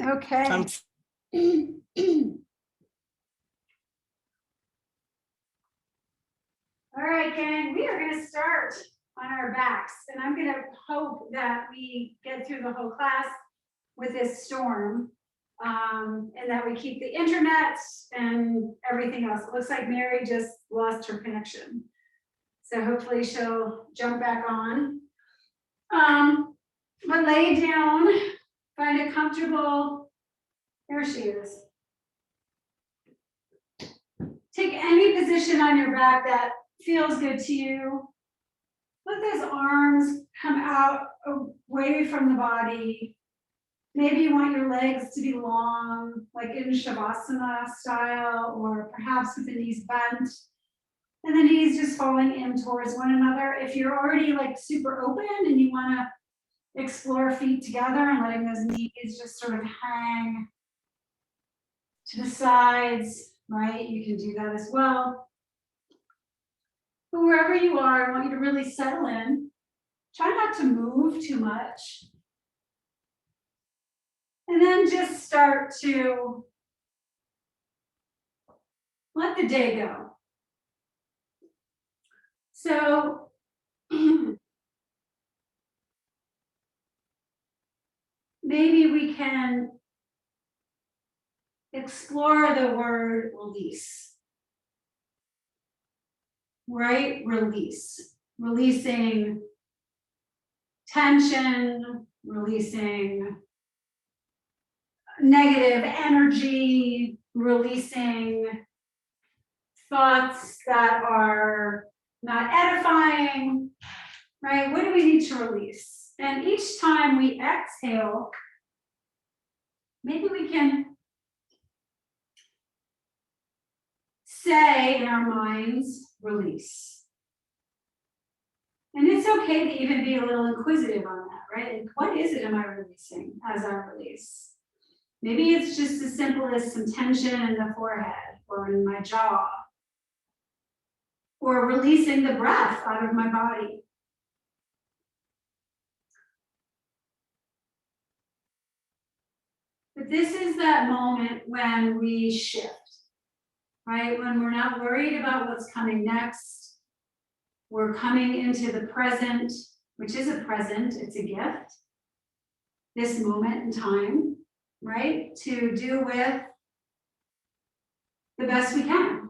Okay. All right, gang, we are going to start on our backs, and I'm going to hope that we get through the whole class with this storm, and that we keep the internet and everything else. It looks like Mary just lost her connection, so hopefully she'll jump back on. But lay down, find a comfortable, there she is. Take any position on your back that feels good to you. Let those arms come out away from the body. Maybe you want your legs to be long, like in Shavasana style, or perhaps with the knees bent, and the knees just falling in towards one another. If you're already like super open and you want to explore feet together and letting those knees just sort of hang to the sides, right? You can do that as well. But wherever you are, I want you to really settle in. Try not to move too much. And then just start to let the day go. So maybe we can explore the word release. Right? Release. Releasing tension, releasing negative energy, releasing thoughts that are not edifying, right? What do we need to release? And each time we exhale, maybe we can say in our minds, release. And it's okay to even be a little inquisitive on that, right? Like, what is it am I releasing as I release? Maybe it's just as simple as some tension in the forehead or in my jaw, or releasing the breath out of my body. But this is that moment when we shift, right? When we're not worried about what's coming next. We're coming into the present, which is a present, it's a gift. This moment in time, right? To do with the best we can,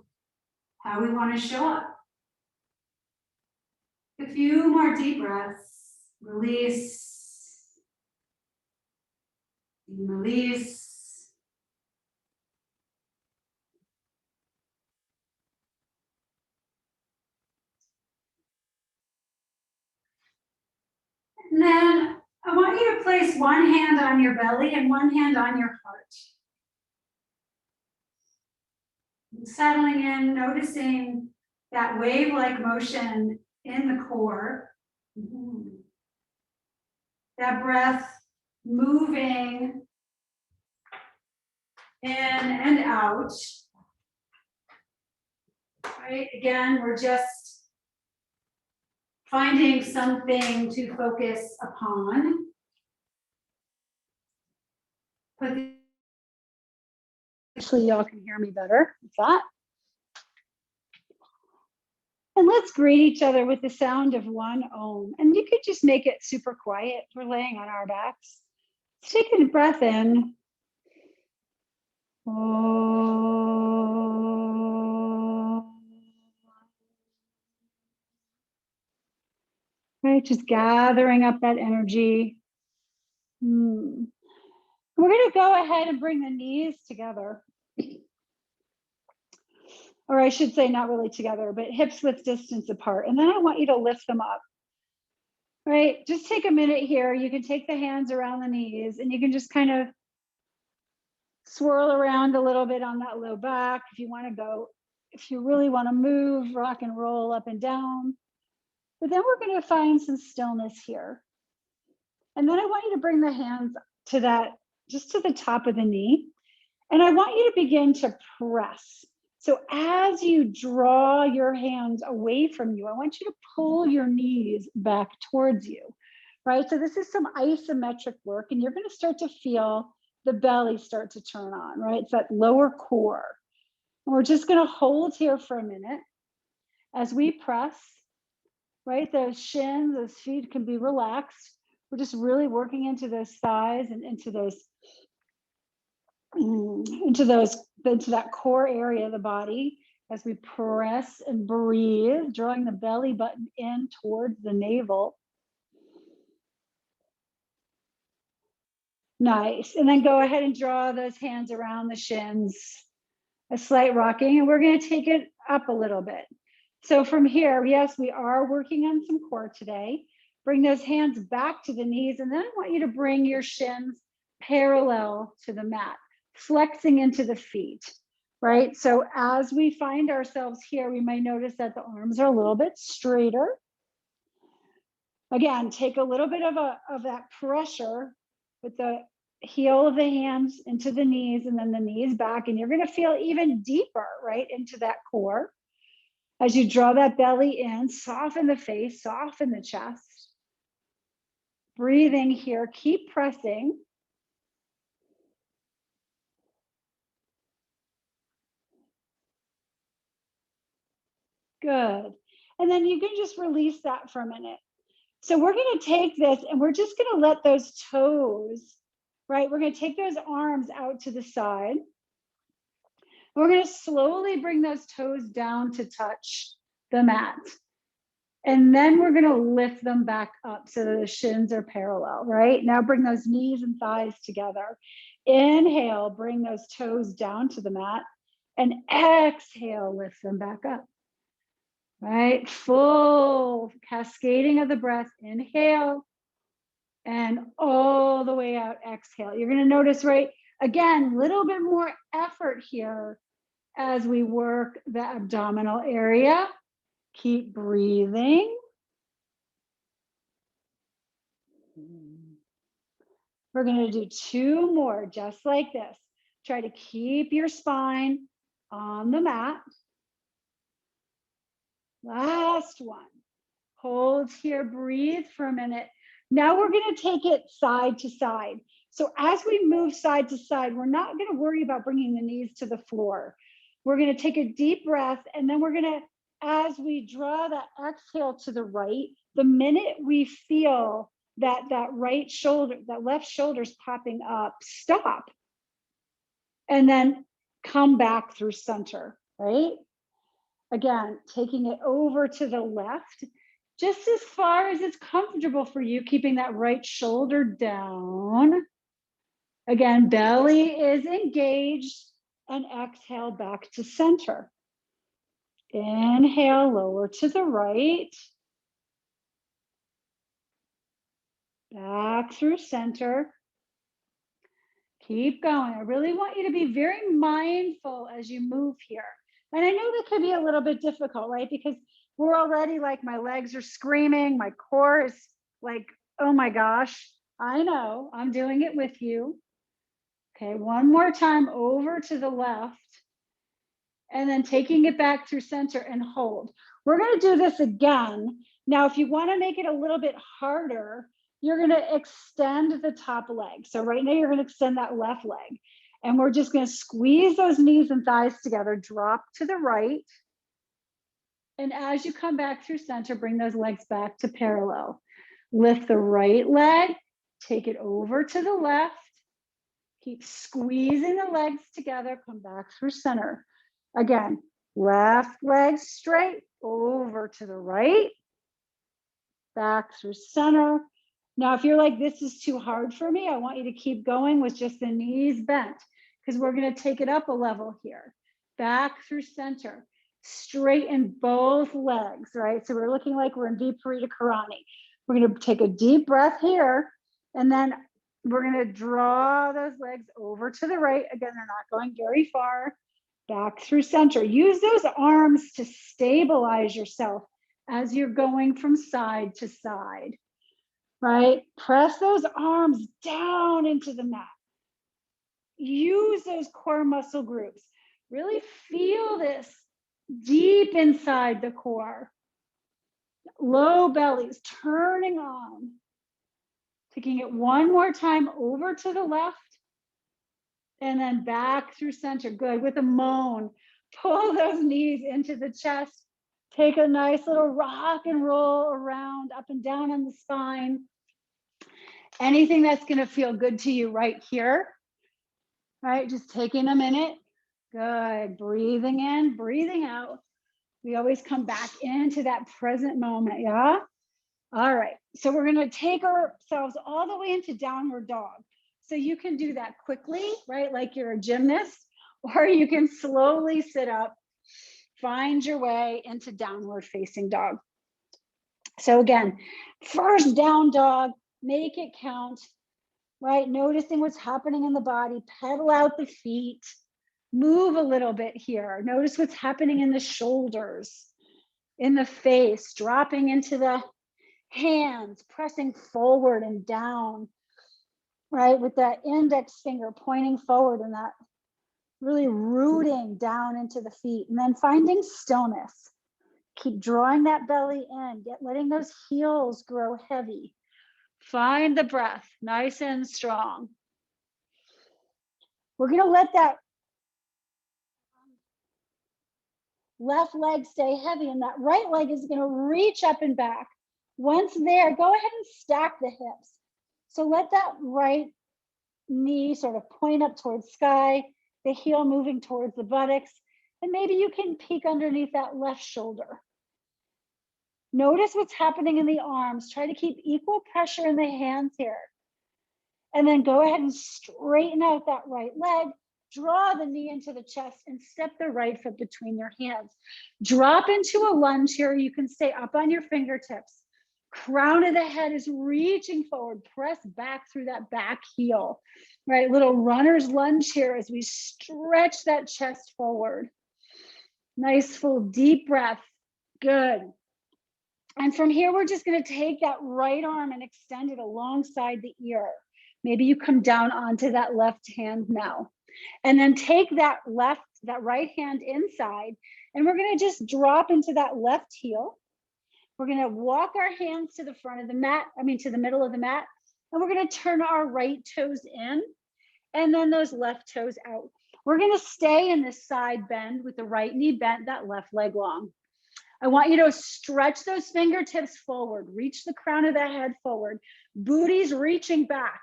how we want to show up. A few more deep breaths, release, and release. And then I want you to place one hand on your belly and one hand on your heart. Settling in, noticing that wave-like motion in the core. That breath moving in and out. Right? Again, we're just finding something to focus upon. Actually, y'all can hear me better with that. And let's greet each other with the sound of one Om. And you could just make it super quiet. We're laying on our backs. Let's take a breath in. Om. Right, just gathering up that energy. We're going to go ahead and bring the knees together. Or I should say not really together, but hips width distance apart. And then I want you to lift them up. Right, just take a minute here. You can take the hands around the knees and you can just kind of swirl around a little bit on that low back. If you want to go, if you really want to move, rock and roll up and down. But then we're going to find some stillness here. And then I want you to bring the hands to that, just to the top of the knee. And I want you to begin to press. So as you draw your hands away from you, I want you to pull your knees back towards you, right? So this is some isometric work, and you're going to start to feel the belly start to turn on, right? It's that lower core. And we're just going to hold here for a minute as we press, right? Those shins, those feet can be relaxed. We're just really working into those thighs and into that core area of the body as we press and breathe, drawing the belly button in towards the navel. Nice. And then go ahead and draw those hands around the shins, a slight rocking, and we're going to take it up a little bit. So from here, yes, we are working on some core today. Bring those hands back to the knees, and then I want you to bring your shins parallel to the mat, flexing into the feet, right? So as we find ourselves here, we might notice that the arms are a little bit straighter. Again, take a little bit of that pressure with the heel of the hands into the knees and then the knees back, and you're going to feel even deeper, right, into that core. As you draw that belly in, soften the face, soften the chest. Breathing here, keep pressing. Good. And then you can just release that for a minute. So we're going to take this and we're just going to let those toes, right? We're going to take those arms out to the side. We're going to slowly bring those toes down to touch the mat. And then we're going to lift them back up so that the shins are parallel, right? Now bring those knees and thighs together. Inhale, bring those toes down to the mat. And exhale, lift them back up. Right? Full cascading of the breath. Inhale. And all the way out, exhale. You're going to notice, right? Again, a little bit more effort here as we work the abdominal area. Keep breathing. We're going to do 2 more just like this. Try to keep your spine on the mat. Last one. Hold here, breathe for a minute. Now we're going to take it side to side. So as we move side to side, we're not going to worry about bringing the knees to the floor. We're going to take a deep breath, and then we're going to, as we draw that exhale to the right, the minute we feel that right shoulder, that left shoulder's popping up, stop. And then come back through center, right? Again, taking it over to the left, just as far as it's comfortable for you, keeping that right shoulder down. Again, belly is engaged, and exhale back to center. Inhale, lower to the right. Back through center. Keep going. I really want you to be very mindful as you move here. And I know that could be a little bit difficult, right? Because we're already like, my legs are screaming, my core is like, oh my gosh, I know, I'm doing it with you. Okay, one more time over to the left. And then taking it back through center and hold. We're going to do this again. Now, if you want to make it a little bit harder, you're going to extend the top leg. So right now you're going to extend that left leg. And we're just going to squeeze those knees and thighs together, drop to the right. And as you come back through center, bring those legs back to parallel. Lift the right leg, take it over to the left. Keep squeezing the legs together, come back through center. Again, left leg straight, over to the right, back through center. Now, if you're like, this is too hard for me, I want you to keep going with just the knees bent, because we're going to take it up a level here. Back through center, straighten both legs, right? So we're looking like we're in Viparita Karani. We're going to take a deep breath here, and then we're going to draw those legs over to the right. Again, they're not going very far. Back through center. Use those arms to stabilize yourself as you're going from side to side, right? Press those arms down into the mat. Use those core muscle groups. Really feel this deep inside the core. Low bellies turning on. Taking it one more time over to the left. And then back through center. Good. With a moan, pull those knees into the chest. Take a nice little rock and roll around, up and down on the spine. Anything that's going to feel good to you right here. Right? Just taking a minute. Good. Breathing in, breathing out. We always come back into that present moment. Yeah. All right. So we're going to take ourselves all the way into downward dog. So you can do that quickly, right? Like you're a gymnast, or you can slowly sit up, find your way into downward facing dog. So again, first down dog, make it count, right? Noticing what's happening in the body, pedal out the feet, move a little bit here. Notice what's happening in the shoulders, in the face, dropping into the hands, pressing forward and down, right? With that index finger pointing forward and that really rooting down into the feet, and then finding stillness. Keep drawing that belly in, letting those heels grow heavy. Find the breath, nice and strong. We're gonna let that left leg stay heavy, and that right leg is gonna reach up and back. Once there, go ahead and stack the hips. So let that right knee sort of point up towards sky, the heel moving towards the buttocks, and maybe you can peek underneath that left shoulder. Notice what's happening in the arms. Try to keep equal pressure in the hands here. And then go ahead and straighten out that right leg, draw the knee into the chest and step the right foot between your hands. Drop into a lunge here. You can stay up on your fingertips. Crown of the head is reaching forward. Press back through that back heel, right? Little runner's lunge here as we stretch that chest forward. Nice full deep breath. Good. And from here, we're just going to take that right arm and extend it alongside the ear. Maybe you come down onto that left hand now. And then take that right hand inside, and we're going to just drop into that left heel. We're going to walk our hands to the front of the mat, to the middle of the mat, and we're going to turn our right toes in and then those left toes out. We're going to stay in this side bend with the right knee bent, that left leg long. I want you to stretch those fingertips forward, reach the crown of the head forward, booty's reaching back.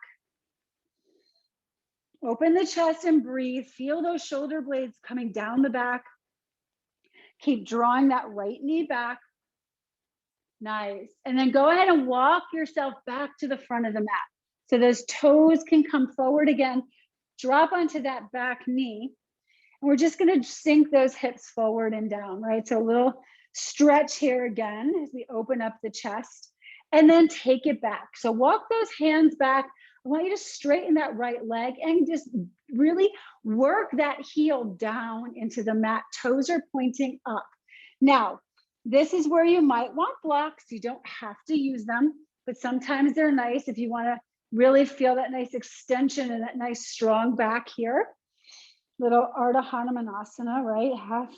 Open the chest and breathe. Feel those shoulder blades coming down the back. Keep drawing that right knee back. Nice. And then go ahead and walk yourself back to the front of the mat. So those toes can come forward again. Drop onto that back knee. And we're just going to sink those hips forward and down, right? So a little stretch here again as we open up the chest. And then take it back. So walk those hands back. I want you to straighten that right leg and just really work that heel down into the mat. Toes are pointing up. Now, this is where you might want blocks. You don't have to use them, but sometimes they're nice if you want to really feel that nice extension and that nice strong back here. Little Ardha Hanumanasana, right? Half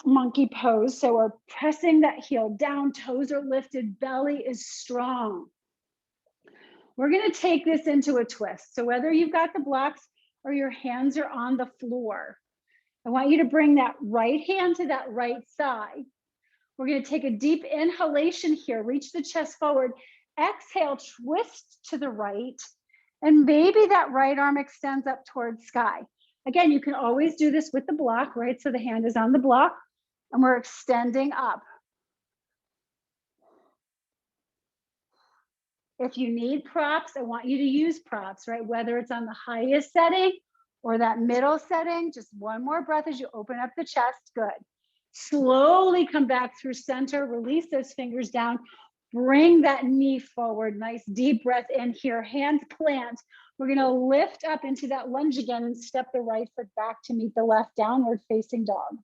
monkey pose. So we're pressing that heel down, toes are lifted, belly is strong. We're going to take this into a twist. So whether you've got the blocks or your hands are on the floor, I want you to bring that right hand to that right side. We're going to take a deep inhalation here, reach the chest forward, exhale, twist to the right, and maybe that right arm extends up towards sky. Again, you can always do this with the block, right? So the hand is on the block and we're extending up. If you need props, I want you to use props, right? Whether it's on the highest setting or that middle setting, just one more breath as you open up the chest. Good. Slowly come back through center, release those fingers down, bring that knee forward. Nice deep breath in here, hands plant. We're going to lift up into that lunge again and step the right foot back to meet the left, downward facing dog.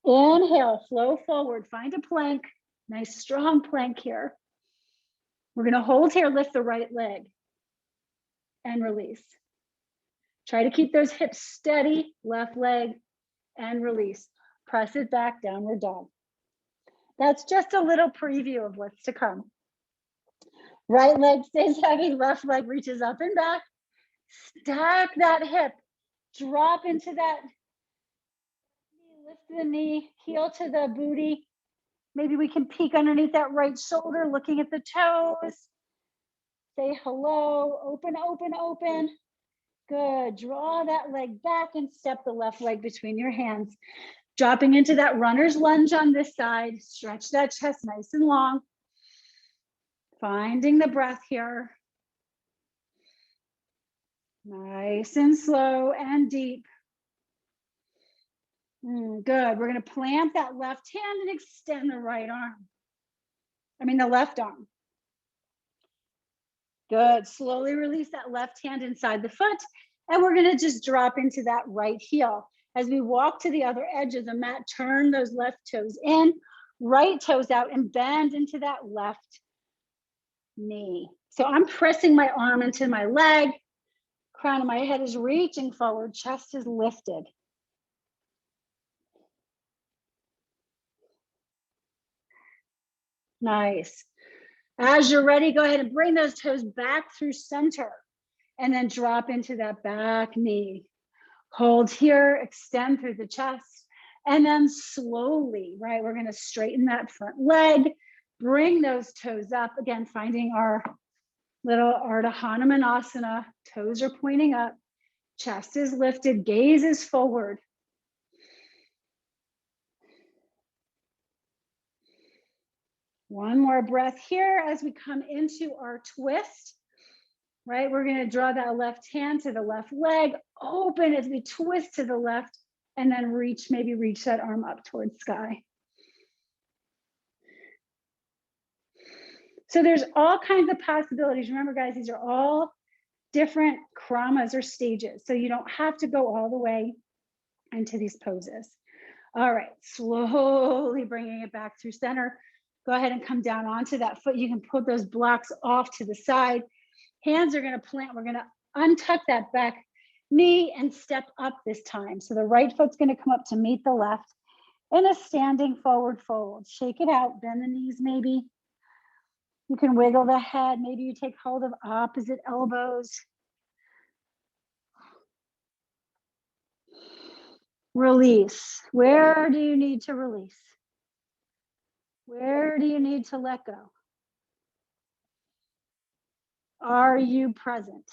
Inhale, flow forward, find a plank, nice strong plank here. We're going to hold here, lift the right leg and release. Try to keep those hips steady, left leg and release. Press it back, downward dog. That's just a little preview of what's to come. Right leg stays heavy, left leg reaches up and back. Stack that hip, drop into that knee, lift the knee, heel to the booty. Maybe we can peek underneath that right shoulder, looking at the toes. Say hello, open, open, open. Good, draw that leg back and step the left leg between your hands. Dropping into that runner's lunge on this side, stretch that chest nice and long. Finding the breath here. Nice and slow and deep. Good. We're going to plant that left hand and extend the right arm. The left arm. Good. Slowly release that left hand inside the foot. And we're going to just drop into that right heel. As we walk to the other edge of the mat, turn those left toes in, right toes out, and bend into that left knee. So I'm pressing my arm into my leg. Crown of my head is reaching forward. Chest is lifted. Nice. As you're ready, go ahead and bring those toes back through center and then drop into that back knee. Hold here, extend through the chest, and then slowly, right, we're going to straighten that front leg, bring those toes up. Again, finding our little Ardha Hanumanasana. Toes are pointing up, chest is lifted, gaze is forward. One more breath here as we come into our twist, right? We're going to draw that left hand to the left leg, open as we twist to the left, and then maybe reach that arm up towards sky. So there's all kinds of possibilities. Remember, guys, these are all different kramas or stages. So you don't have to go all the way into these poses. All right, slowly bringing it back through center. Go ahead and come down onto that foot. You can put those blocks off to the side. Hands are going to plant. We're going to untuck that back knee and step up this time. So the right foot's going to come up to meet the left in a standing forward fold. Shake it out, bend the knees maybe. You can wiggle the head. Maybe you take hold of opposite elbows. Release. Where do you need to release? Where do you need to let go? Are you present?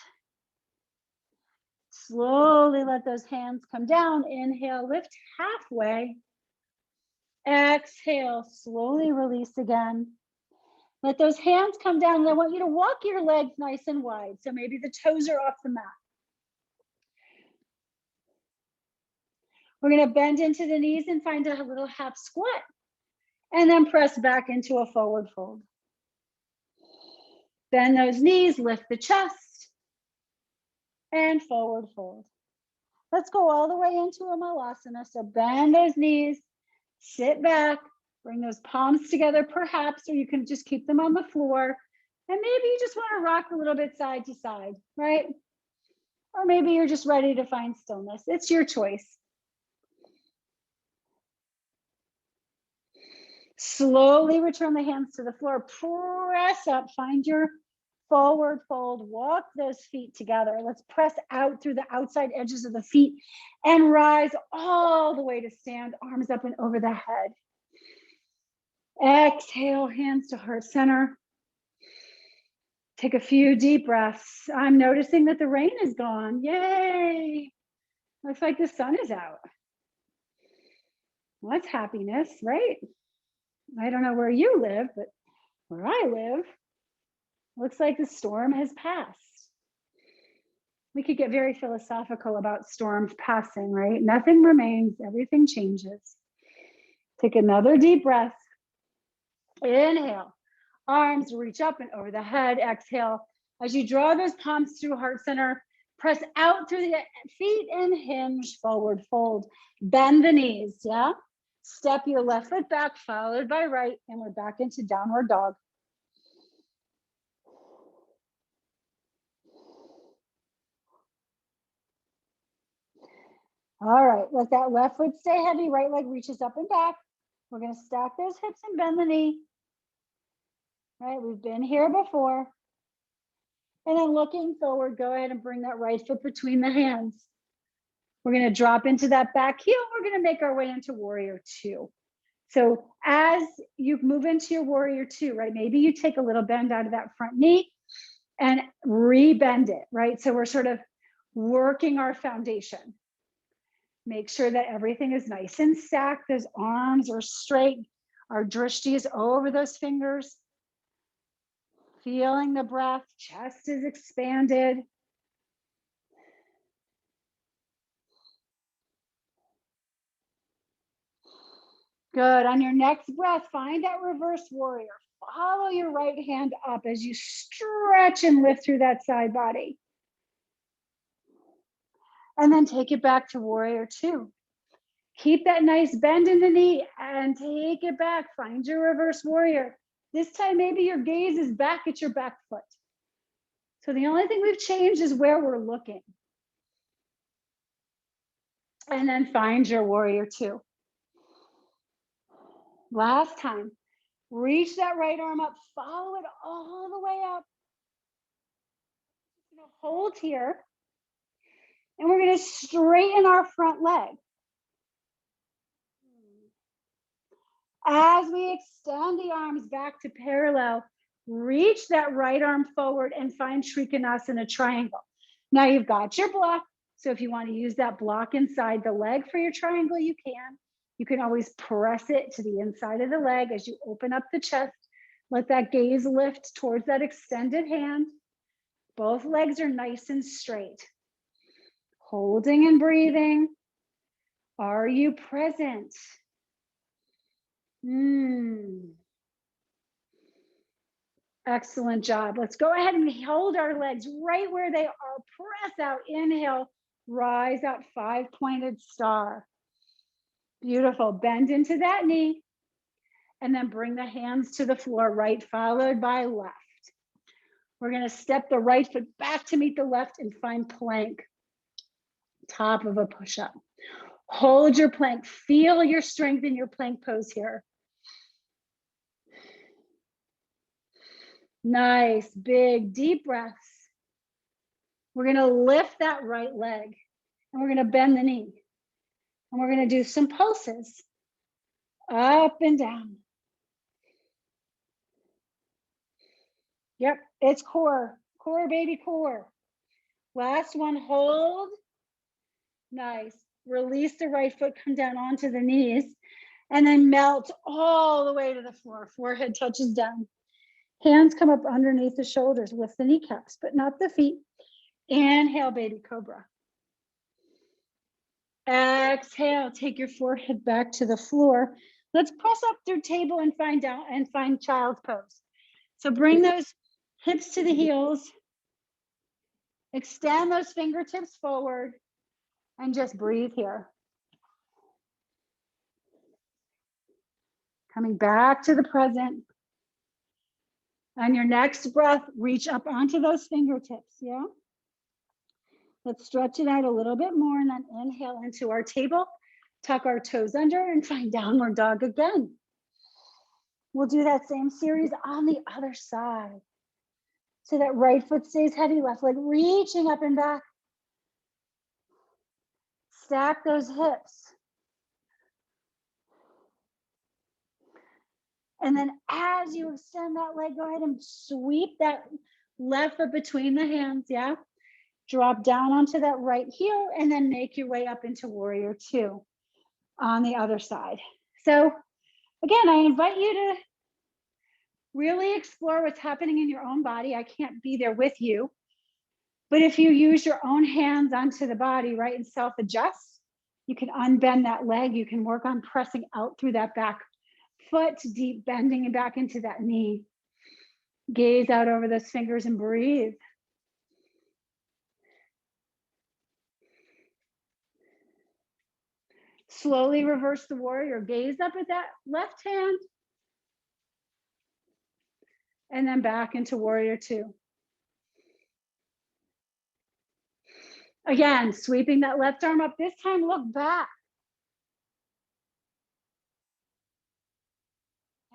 Slowly let those hands come down. Inhale, lift halfway. Exhale, slowly release again. Let those hands come down. And I want you to walk your legs nice and wide. So maybe the toes are off the mat. We're going to bend into the knees and find a little half squat. And then press back into a forward fold. Bend those knees, lift the chest, and forward fold. Let's go all the way into a malasana. So bend those knees, sit back, bring those palms together perhaps, or you can just keep them on the floor. And maybe you just want to rock a little bit side to side, right? Or maybe you're just ready to find stillness. It's your choice. Slowly return the hands to the floor, press up, find your forward fold, walk those feet together. Let's press out through the outside edges of the feet and rise all the way to stand, arms up and over the head. Exhale, hands to heart center. Take a few deep breaths. I'm noticing that the rain is gone. Yay! Looks like the sun is out. Well, that's happiness, right? I don't know where you live, but where I live, looks like the storm has passed. We could get very philosophical about storms passing, right? Nothing remains, everything changes. Take another deep breath. Inhale, arms reach up and over the head. Exhale, as you draw those palms through heart center, press out through the feet and hinge, forward fold. Bend the knees, yeah? Step your left foot back, followed by right, and we're back into downward dog. All right, let that left foot stay heavy, right leg reaches up and back. We're gonna stack those hips and bend the knee. All right, we've been here before. And then looking forward, go ahead and bring that right foot between the hands. We're going to drop into that back heel. We're going to make our way into warrior two. So as you move into your warrior two, right, maybe you take a little bend out of that front knee and re-bend it, right? So we're sort of working our foundation. Make sure that everything is nice and stacked. Those arms are straight. Our drishti is over those fingers. Feeling the breath, chest is expanded. Good. On your next breath, find that reverse warrior. Follow your right hand up as you stretch and lift through that side body. And then take it back to warrior two. Keep that nice bend in the knee and take it back. Find your reverse warrior. This time, maybe your gaze is back at your back foot. So the only thing we've changed is where we're looking. And then find your warrior two. Last time, reach that right arm up, follow it all the way up. Hold here. And we're going to straighten our front leg. As we extend the arms back to parallel, reach that right arm forward and find Trikonasana triangle. Now you've got your block. So if you want to use that block inside the leg for your triangle, you can. You can always press it to the inside of the leg as you open up the chest. Let that gaze lift towards that extended hand. Both legs are nice and straight. Holding and breathing. Are you present? Excellent job. Let's go ahead and hold our legs right where they are. Press out, inhale, rise up, 5-pointed star. Beautiful. Bend into that knee and then bring the hands to the floor, right followed by left. We're going to step the right foot back to meet the left and find plank. Top of a push-up. Hold your plank. Feel your strength in your plank pose here. Nice, big, deep breaths. We're going to lift that right leg and we're going to bend the knee. And we're going to do some pulses up and down. Yep, it's core, core, baby, core. Last one, hold. Nice. Release the right foot, come down onto the knees, and then melt all the way to the floor. Forehead touches down. Hands come up underneath the shoulders, lift the kneecaps, but not the feet. Inhale, baby cobra. Exhale, take your forehead back to the floor. Let's press up through table and find down and find child's pose. So bring those hips to the heels. Extend those fingertips forward and just breathe here. Coming back to the present. On your next breath, reach up onto those fingertips, yeah? Let's stretch it out a little bit more and then inhale into our table, tuck our toes under and find downward dog again. We'll do that same series on the other side. So that right foot stays heavy, left leg reaching up and back. Stack those hips. And then as you extend that leg, go ahead and sweep that left foot between the hands, yeah? Drop down onto that right heel and then make your way up into warrior two on the other side. So again, I invite you to really explore what's happening in your own body. I can't be there with you, but if you use your own hands onto the body, right, and self-adjust, you can unbend that leg. You can work on pressing out through that back foot, deep bending and back into that knee. Gaze out over those fingers and breathe. Slowly reverse the warrior. Gaze up at that left hand. And then back into warrior two. Again, sweeping that left arm up. This time, look back.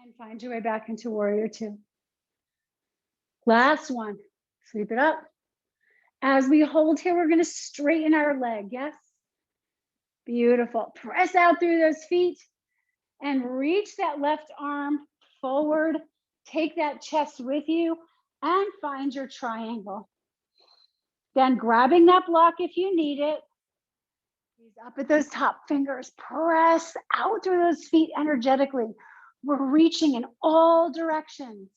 And find your way back into warrior two. Last one. Sweep it up. As we hold here, we're gonna straighten our leg, yes? Beautiful. Press out through those feet and reach that left arm forward. Take that chest with you and find your triangle. Then grabbing that block if you need it. Gaze up at those top fingers. Press out through those feet energetically. We're reaching in all directions.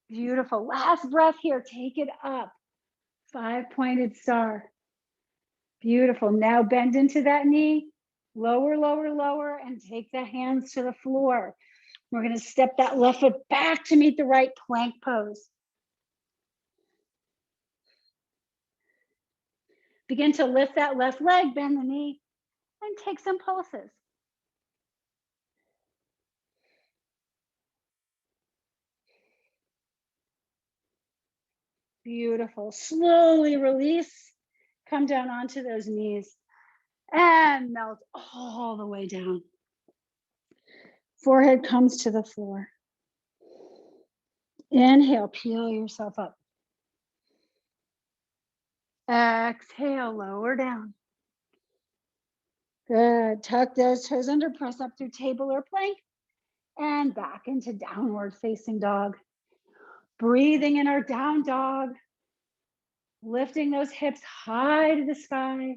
Beautiful. Last breath here. Take it up. 5-pointed star. Beautiful. Now bend into that knee. Lower, lower, lower, and take the hands to the floor. We're going to step that left foot back to meet the right plank pose. Begin to lift that left leg, bend the knee, and take some pulses. Beautiful. Slowly release. Come down onto those knees and melt all the way down. Forehead comes to the floor. Inhale, peel yourself up. Exhale, lower down. Good. Tuck those toes under, press up through table or plank, and back into downward facing dog. Breathing in our down dog. Lifting those hips high to the sky.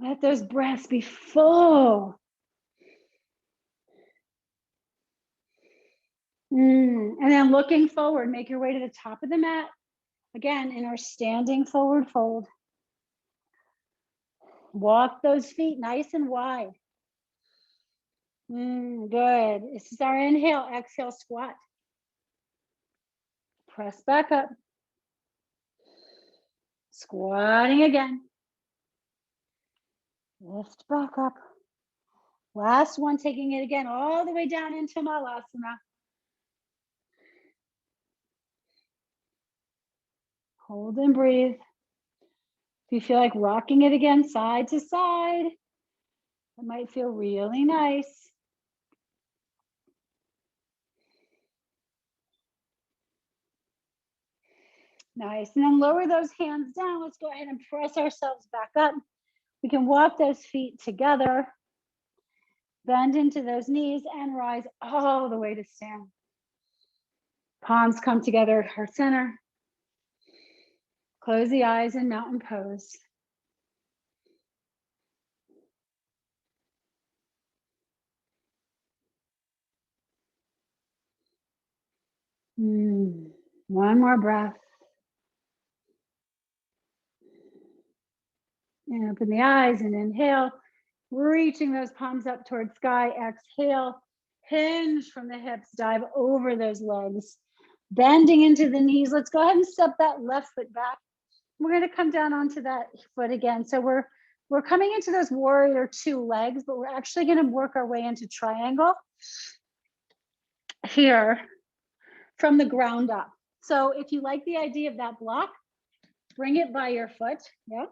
Let those breaths be full. And then looking forward, make your way to the top of the mat. Again, in our standing forward fold. Walk those feet nice and wide. Good. This is our inhale, exhale, squat. Press back up. Squatting again. Lift back up. Last one, taking it again all the way down into Malasana. Hold and breathe. If you feel like rocking it again side to side, it might feel really nice. Nice. And then lower those hands down. Let's go ahead and press ourselves back up. We can walk those feet together. Bend into those knees and rise all the way to stand. Palms come together, heart center. Close the eyes in mountain pose. One more breath. And open the eyes and inhale, reaching those palms up towards sky. Exhale, hinge from the hips, dive over those legs, bending into the knees. Let's go ahead and step that left foot back. We're going to come down onto that foot again. So we're coming into those warrior two legs, but we're actually going to work our way into triangle here from the ground up. So if you like the idea of that block, bring it by your foot. Yeah.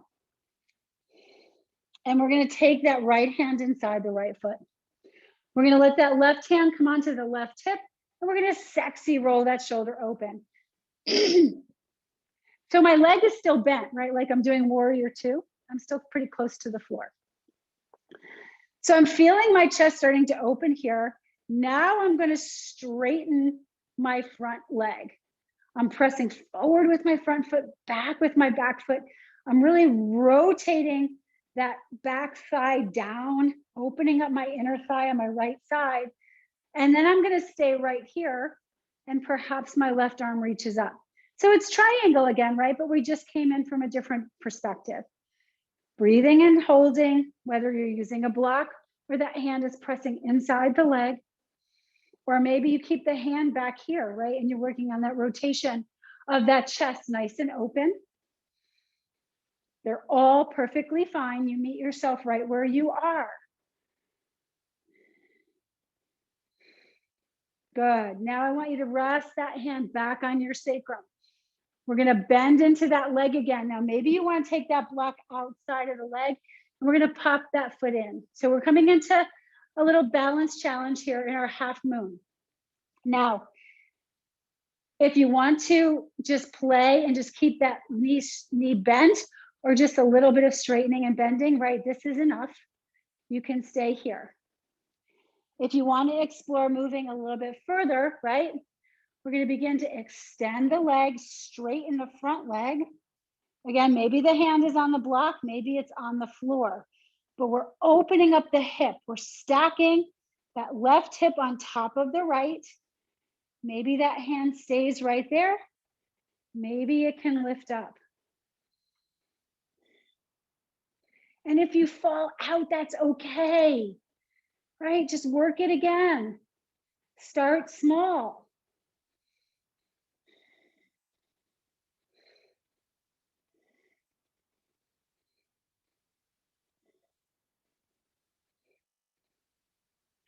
And we're going to take that right hand inside the right foot. We're going to let that left hand come onto the left hip, and we're going to sexy roll that shoulder open. So my leg is still bent, right? Like I'm doing warrior two. I'm still pretty close to the floor. So I'm feeling my chest starting to open here. Now I'm going to straighten my front leg. I'm pressing forward with my front foot, back with my back foot. I'm really rotating that back thigh down, opening up my inner thigh on my right side. And then I'm going to stay right here, and perhaps my left arm reaches up. So it's triangle again, right? But we just came in from a different perspective. Breathing and holding, whether you're using a block or that hand is pressing inside the leg, or maybe you keep the hand back here, right? And you're working on that rotation of that chest nice and open. They're all perfectly fine. You meet yourself right where you are. Good. Now I want you to rest that hand back on your sacrum. We're going to bend into that leg again. Now, maybe you want to take that block outside of the leg, and we're going to pop that foot in. So we're coming into a little balance challenge here in our half moon. Now, if you want to just play and just keep that knee bent or just a little bit of straightening and bending, right? This is enough. You can stay here. If you want to explore moving a little bit further, right? We're going to begin to extend the leg, straighten the front leg. Again, maybe the hand is on the block, maybe it's on the floor, but we're opening up the hip. We're stacking that left hip on top of the right. Maybe that hand stays right there. Maybe it can lift up. And if you fall out, that's okay, right? Just work it again. Start small.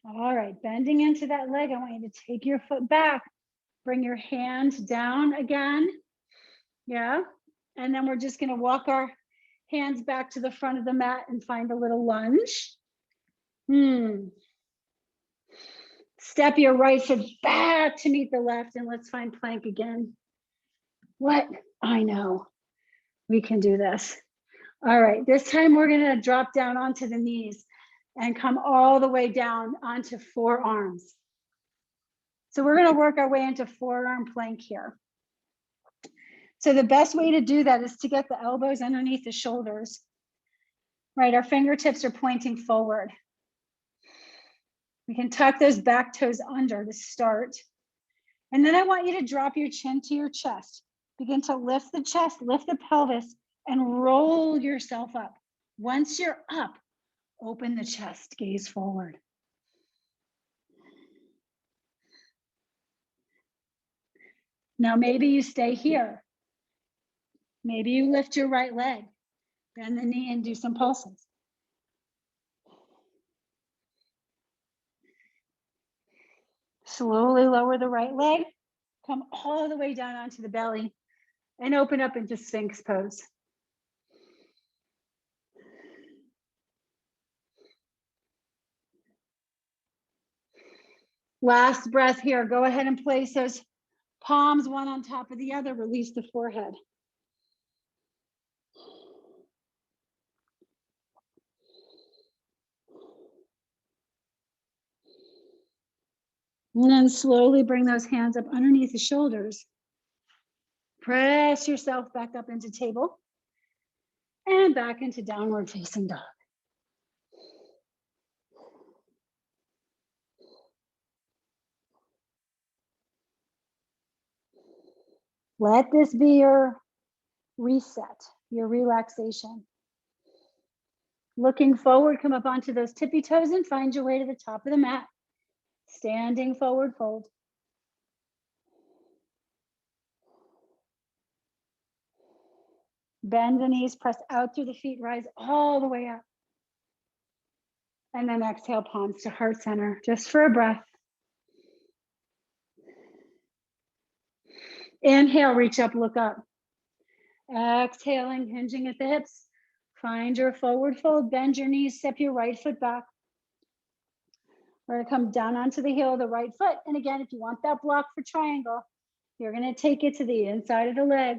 All right, bending into that leg. I want you to take your foot back. Bring your hand down again. Yeah. And then we're just going to walk our hands back to the front of the mat and find a little lunge. Step your right foot back to meet the left, and let's find plank again. What? I know. We can do this. All right, this time we're going to drop down onto the knees and come all the way down onto forearms. So we're going to work our way into forearm plank here. So the best way to do that is to get the elbows underneath the shoulders, right? Our fingertips are pointing forward. We can tuck those back toes under to start. And then I want you to drop your chin to your chest. Begin to lift the chest, lift the pelvis, and roll yourself up. Once you're up, open the chest, gaze forward. Now maybe you stay here. Maybe you lift your right leg, bend the knee and do some pulses. Slowly lower the right leg, come all the way down onto the belly and open up into Sphinx pose. Last breath here. Go ahead and place those palms one on top of the other. Release the forehead. And then slowly bring those hands up underneath the shoulders. Press yourself back up into table and back into downward facing dog. Let this be your reset, your relaxation. Looking forward, come up onto those tippy toes and find your way to the top of the mat. Standing forward fold. Bend the knees, press out through the feet, rise all the way up. And then exhale, palms to heart center, just for a breath. Inhale, reach up, look up. Exhaling, hinging at the hips. Find your forward fold, bend your knees, step your right foot back. We're gonna come down onto the heel of the right foot. And again, if you want that block for triangle, you're gonna take it to the inside of the leg.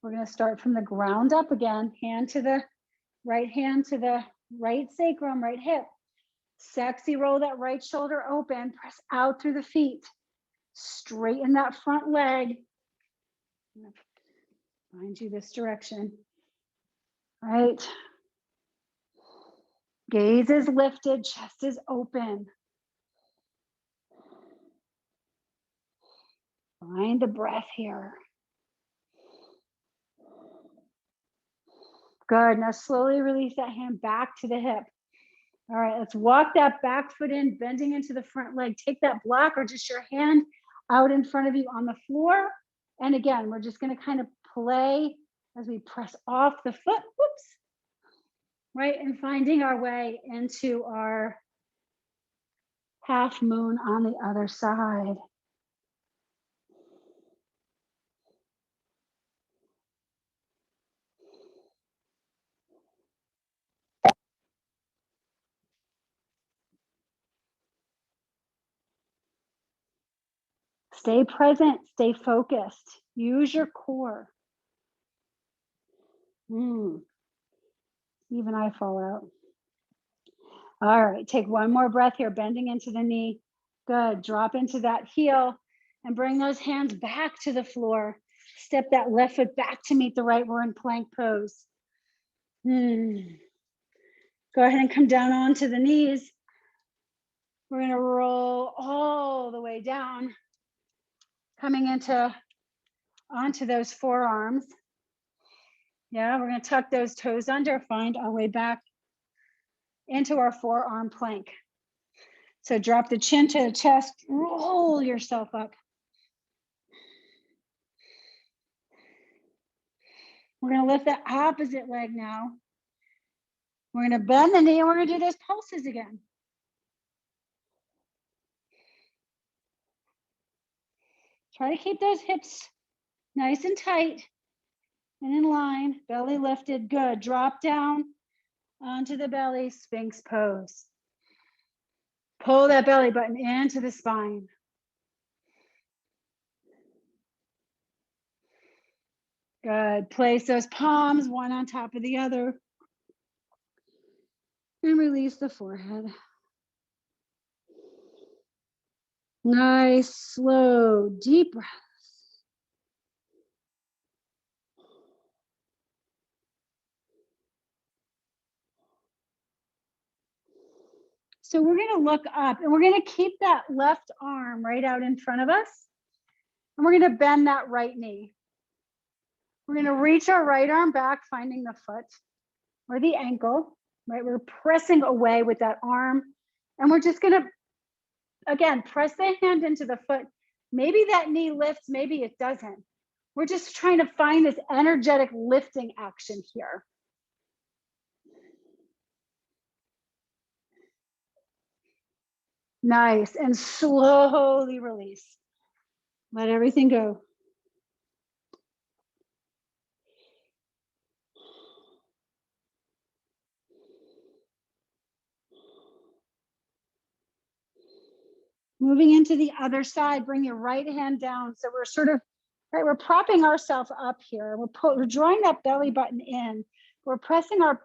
We're gonna start from the ground up again, hand to the right sacrum, right hip. Sexy, roll that right shoulder open, press out through the feet. Straighten that front leg. Find you this direction. Right. Gaze is lifted, chest is open. Find the breath here. Good. Now slowly release that hand back to the hip. All right, let's walk that back foot in, bending into the front leg. Take that block or just your hand out in front of you on the floor. And again, we're just going to kind of play as we press off the foot. Whoops. Right, and finding our way into our half moon on the other side. Stay present, stay focused. Use your core. Even I fall out. All right, take one more breath here, bending into the knee. Good, drop into that heel and bring those hands back to the floor. Step that left foot back to meet the right. We're in plank pose. Go ahead and come down onto the knees. We're gonna roll all the way down, coming onto those forearms. Yeah, we're gonna tuck those toes under, find our way back into our forearm plank. So drop the chin to the chest, roll yourself up. We're gonna lift the opposite leg now. We're gonna bend the knee and we're gonna do those pulses again. Try to keep those hips nice and tight and in line, belly lifted, good. Drop down onto the belly, Sphinx pose. Pull that belly button into the spine. Good, place those palms one on top of the other. And release the forehead. Nice, slow, deep breaths. So we're gonna look up and we're gonna keep that left arm right out in front of us. And we're gonna bend that right knee. We're gonna reach our right arm back, finding the foot or the ankle, right? We're pressing away with that arm. And we're just gonna, again, press the hand into the foot. Maybe that knee lifts, maybe it doesn't. We're just trying to find this energetic lifting action here. Nice, and slowly release. Let everything go. Moving into the other side, bring your right hand down. So we're sort of, right, we're propping ourselves up here. We're drawing that belly button in. We're pressing our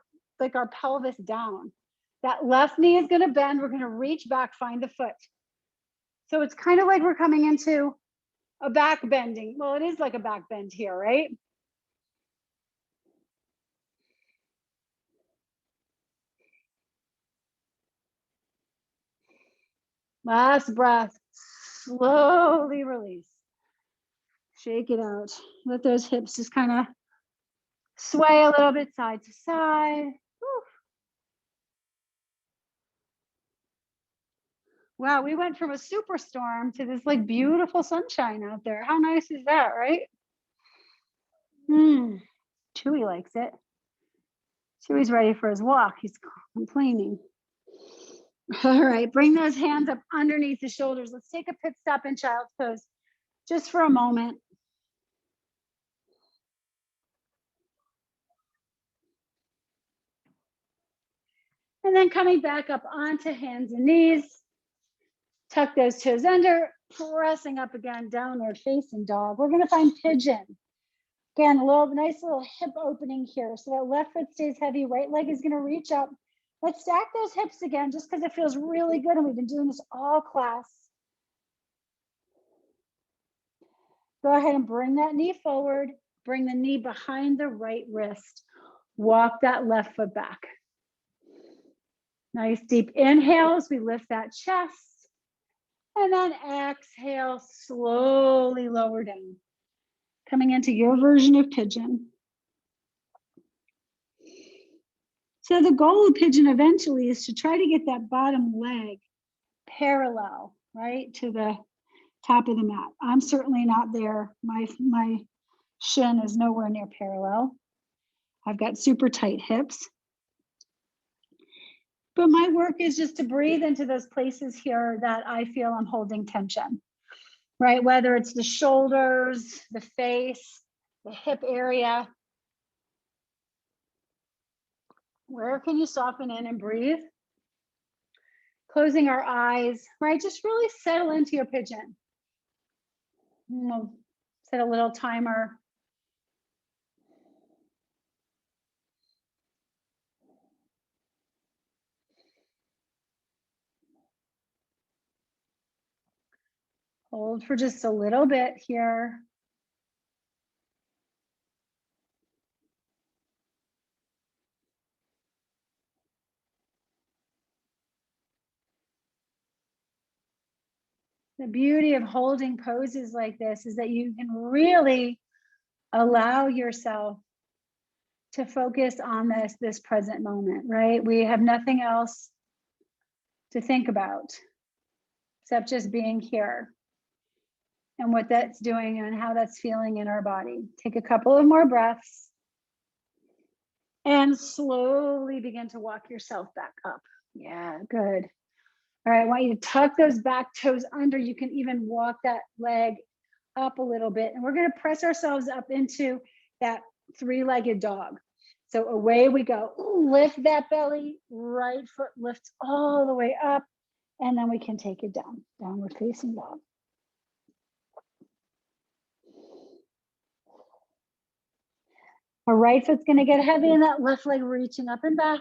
pelvis down. That left knee is gonna bend. We're gonna reach back, find the foot. So it's kind of like we're coming into a back bending. Well, it is like a back bend here, right? Last breath, slowly release. Shake it out. Let those hips just kind of sway a little bit side to side. Whew. Wow, we went from a superstorm to this like beautiful sunshine out there. How nice is that, right? Chewy likes it. Chewy's ready for his walk. He's complaining. All right, bring those hands up underneath the shoulders. Let's take a pit stop in child's pose just for a moment. And then coming back up onto hands and knees. Tuck those toes under, pressing up again, downward facing dog. We're gonna find pigeon. Again, nice little hip opening here. So that left foot stays heavy, right leg is gonna reach up. Let's stack those hips again, just because it feels really good. And we've been doing this all class. Go ahead and bring that knee forward. Bring the knee behind the right wrist. Walk that left foot back. Nice deep inhales. We lift that chest. And then exhale, slowly lower down. Coming into your version of pigeon. So the goal of pigeon eventually is to try to get that bottom leg parallel, right, to the top of the mat. I'm certainly not there. My shin is nowhere near parallel. I've got super tight hips. But my work is just to breathe into those places here that I feel I'm holding tension, right? Whether it's the shoulders, the face, the hip area. Where can you soften in and breathe? Closing our eyes, right? Just really settle into your pigeon. We'll set a little timer. Hold for just a little bit here. The beauty of holding poses like this is that you can really allow yourself to focus on this present moment, right? We have nothing else to think about except just being here and what that's doing and how that's feeling in our body. Take a couple of more breaths and slowly begin to walk yourself back up. Yeah, good. All right, I want you to tuck those back toes under. You can even walk that leg up a little bit. And we're going to press ourselves up into that three-legged dog. So away we go. Ooh, lift that belly, right foot lifts all the way up. And then we can take it down, downward facing dog. Our right foot's going to get heavy and that left leg reaching up and back.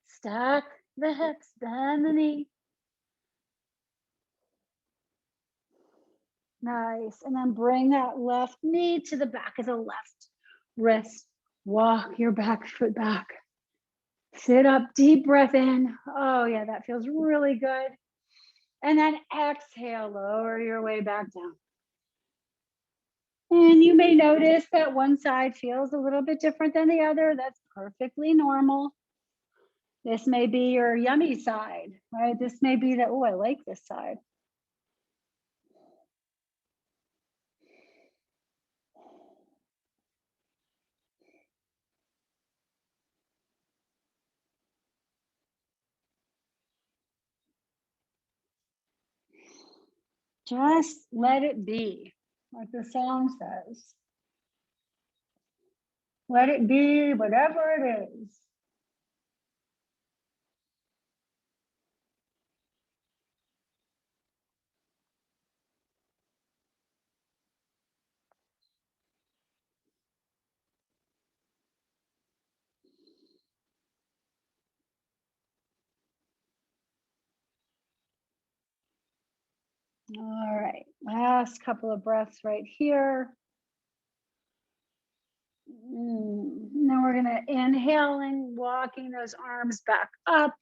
Stack the hips, bend the knee. Nice. And then bring that left knee to the back of the left wrist. Walk your back foot back. Sit up, deep breath in. Oh yeah, that feels really good. And then exhale, lower your way back down. And you may notice that one side feels a little bit different than the other. That's perfectly normal. This may be your yummy side, right? This may be that, oh, I like this side. Just let it be, like the song says. Let it be whatever it is. All right, last couple of breaths right here. Now we're gonna inhale and walking those arms back up.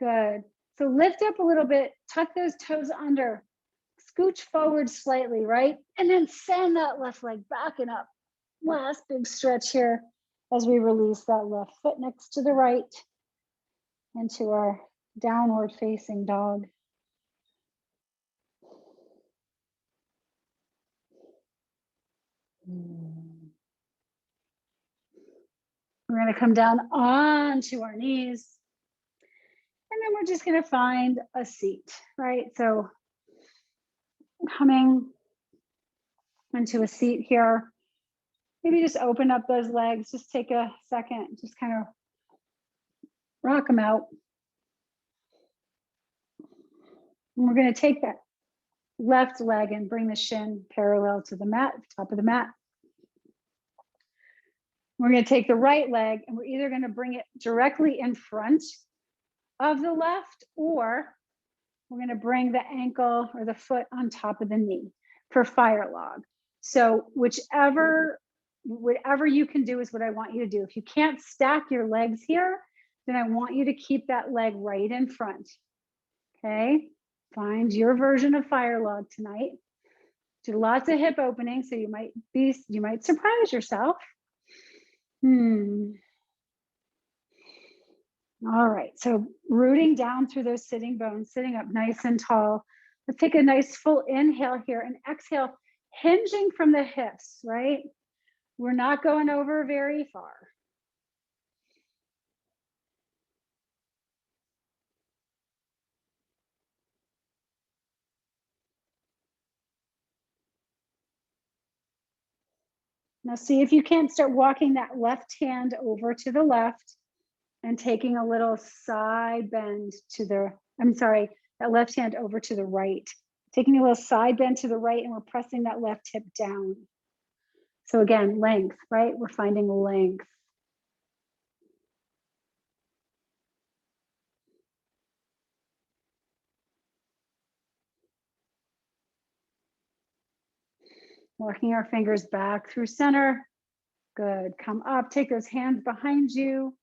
Good. So lift up a little bit, tuck those toes under, scooch forward slightly, right? And then send that left leg back and up. Last big stretch here as we release that left foot next to the right into our downward facing dog. We're going to come down onto our knees. And then we're just going to find a seat, right? So coming into a seat here, maybe just open up those legs. Just take a second, just kind of rock them out. And we're going to take that left leg and bring the shin parallel to the mat, top of the mat. We're going to take the right leg and we're either going to bring it directly in front of the left, or we're going to bring the ankle or the foot on top of the knee for fire log. So whatever you can do is what I want you to do. If you can't stack your legs here, then I want you to keep that leg right in front. Okay, find your version of fire log tonight. Do lots of hip opening, so you might surprise yourself. All right, so rooting down through those sitting bones, sitting up nice and tall. Let's take a nice full inhale here and exhale, hinging from the hips, right? We're not going over very far. Now see if you can't start walking that left hand over to the left and taking a little side bend to the, that left hand over to the right, Taking a little side bend to the right, and we're pressing that left hip down. So again, length, right? We're finding length. Walking our fingers back through center. Good. Come up, take those hands behind you.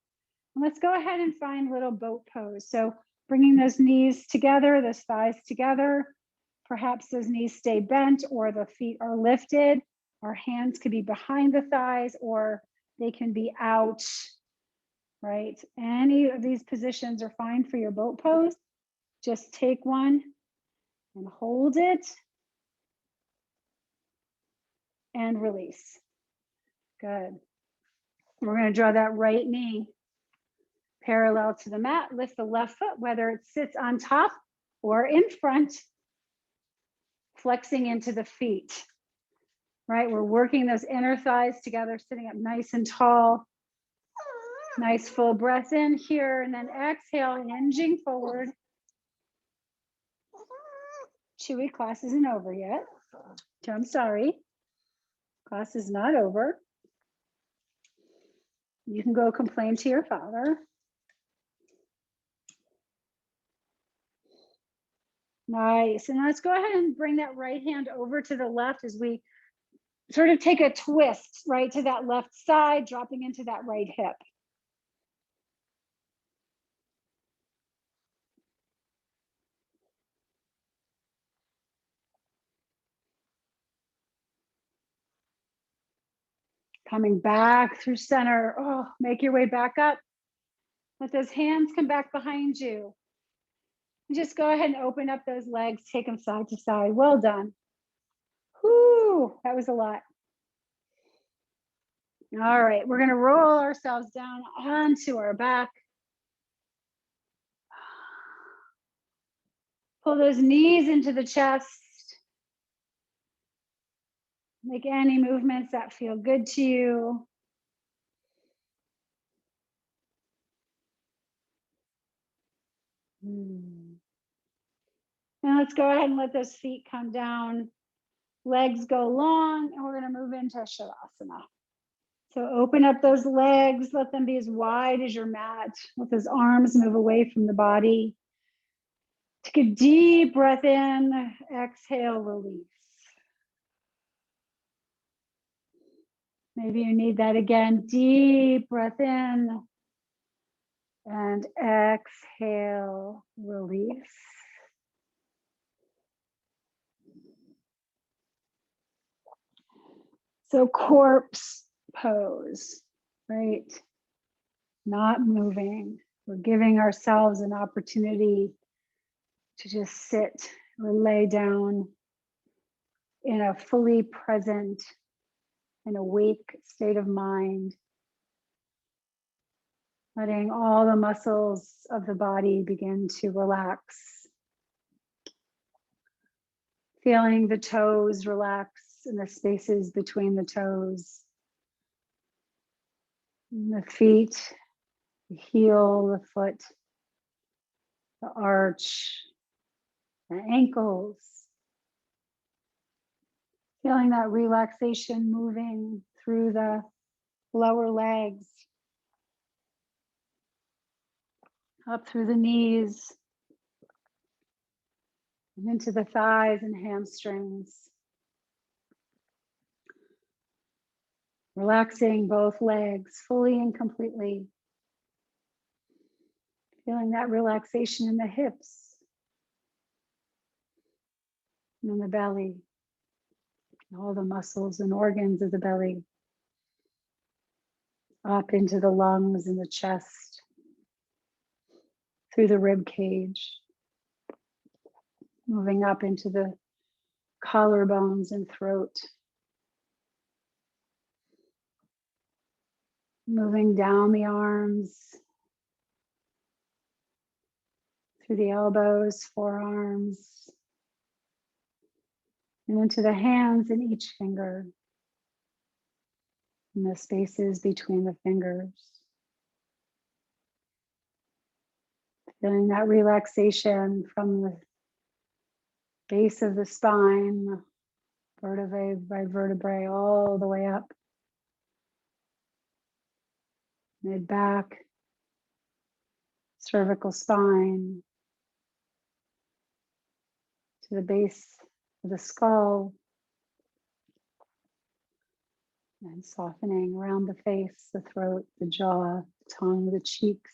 And let's go ahead and find little boat pose. So bringing those knees together, those thighs together. Perhaps those knees stay bent or the feet are lifted. Our hands could be behind the thighs or they can be out, right? Any of these positions are fine for your boat pose. Just take one and hold it and release. Good. We're going to draw that right knee parallel to the mat. Lift the left foot, whether it sits on top or in front, flexing into the feet, right? We're working those inner thighs together, sitting up nice and tall. Nice full breath in here, and then exhale, hinging forward. Chewy, class isn't over yet. I'm sorry. Class is not over. You can go complain to your father. Nice. And let's go ahead and bring that right hand over to the left as we sort of take a twist, right, to that left side, dropping into that right hip. Coming back through center. Oh, make your way back up. Let those hands come back behind you. And just go ahead and open up those legs, take them side to side. Well done. Whew, that was a lot. All right, we're gonna roll ourselves down onto our back. Pull those knees into the chest. Make any movements that feel good to you. And let's go ahead and let those feet come down. Legs go long, and we're gonna move into Shavasana. So open up those legs, let them be as wide as your mat. Let those arms move away from the body. Take a deep breath in, exhale, release. Maybe you need that again. Deep breath in and exhale, release. So corpse pose, right? Not moving. We're giving ourselves an opportunity to just sit or lay down in a fully present and awake state of mind. Letting all the muscles of the body begin to relax. Feeling the toes relax in the spaces between the toes. And the feet, the heel, the foot, the arch, the ankles. Feeling that relaxation moving through the lower legs, up through the knees, and into the thighs and hamstrings. Relaxing both legs fully and completely. Feeling that relaxation in the hips and in the belly, all the muscles and organs of the belly, up into the lungs and the chest, through the rib cage, moving up into the collarbones and throat, moving down the arms, through the elbows, forearms, and into the hands and each finger, and the spaces between the fingers. Feeling that relaxation from the base of the spine, vertebrae by vertebrae, all the way up, mid back, cervical spine, to the base of the skull, and softening around the face, the throat, the jaw, the tongue, the cheeks,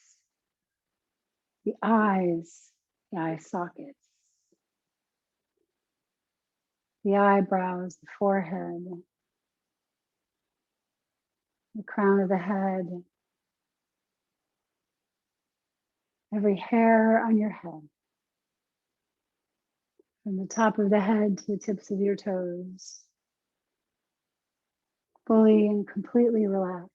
the eyes, the eye sockets, the eyebrows, the forehead, the crown of the head, every hair on your head, from the top of the head to the tips of your toes, fully and completely relaxed.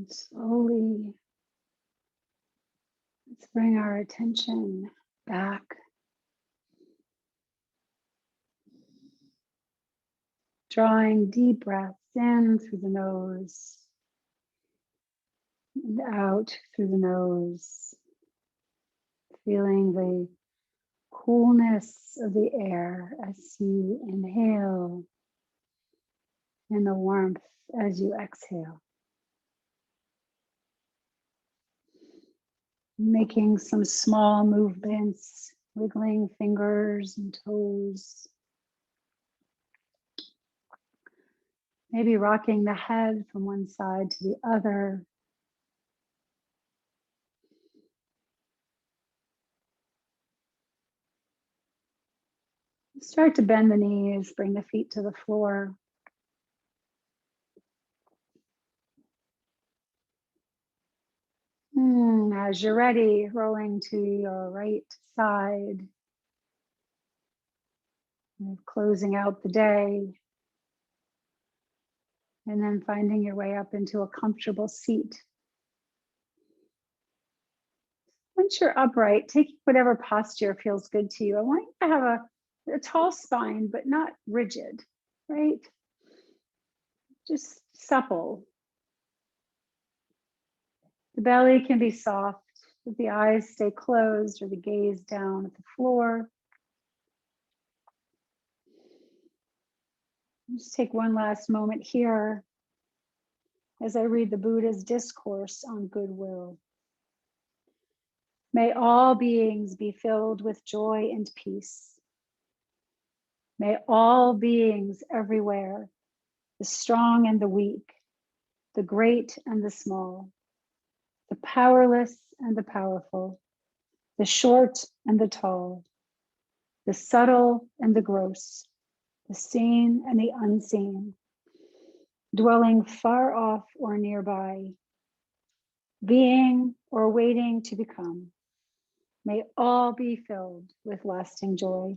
Slowly, let's bring our attention back, drawing deep breaths in through the nose and out through the nose, feeling the coolness of the air as you inhale and the warmth as you exhale. Making some small movements, wiggling fingers and toes. Maybe rocking the head from one side to the other. Start to bend the knees, bring the feet to the floor. As you're ready, rolling to your right side. Closing out the day. And then finding your way up into a comfortable seat. Once you're upright, take whatever posture feels good to you. I want you to have a tall spine, but not rigid, right? Just supple. The belly can be soft, but the eyes stay closed or the gaze down at the floor. Just take one last moment here as I read the Buddha's discourse on goodwill. May all beings be filled with joy and peace. May all beings everywhere, the strong and the weak, the great and the small, the powerless and the powerful, the short and the tall, the subtle and the gross, the seen and the unseen, dwelling far off or nearby, being or waiting to become, may all be filled with lasting joy.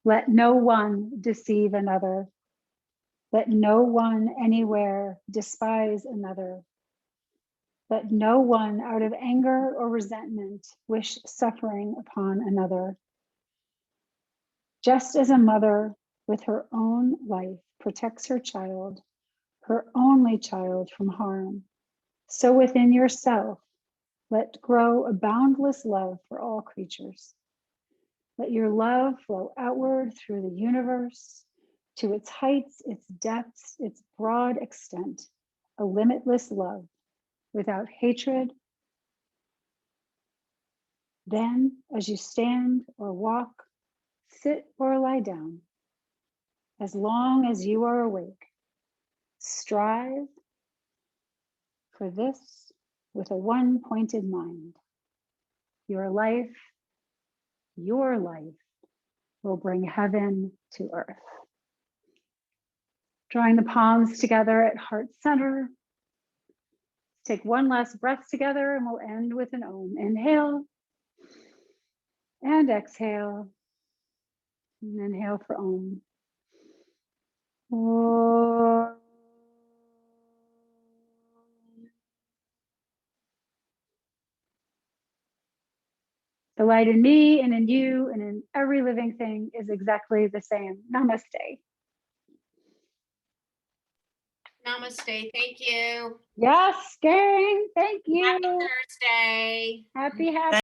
Let no one deceive another. Let no one anywhere despise another. Let no one out of anger or resentment wish suffering upon another. Just as a mother with her own life protects her child, her only child, from harm, so within yourself, let grow a boundless love for all creatures. Let your love flow outward through the universe to its heights, its depths, its broad extent, a limitless love without hatred. Then, as you stand or walk, sit or lie down, as long as you are awake, strive for this with a one-pointed mind. Your life will bring heaven to earth. Drawing the palms together at heart center. Take one last breath together and we'll end with an Om. Inhale and exhale. And inhale for Om. Om. The light in me and in you and in every living thing is exactly the same. Namaste. Namaste. Thank you. Yes, gang. Thank you. Happy Thursday. Happy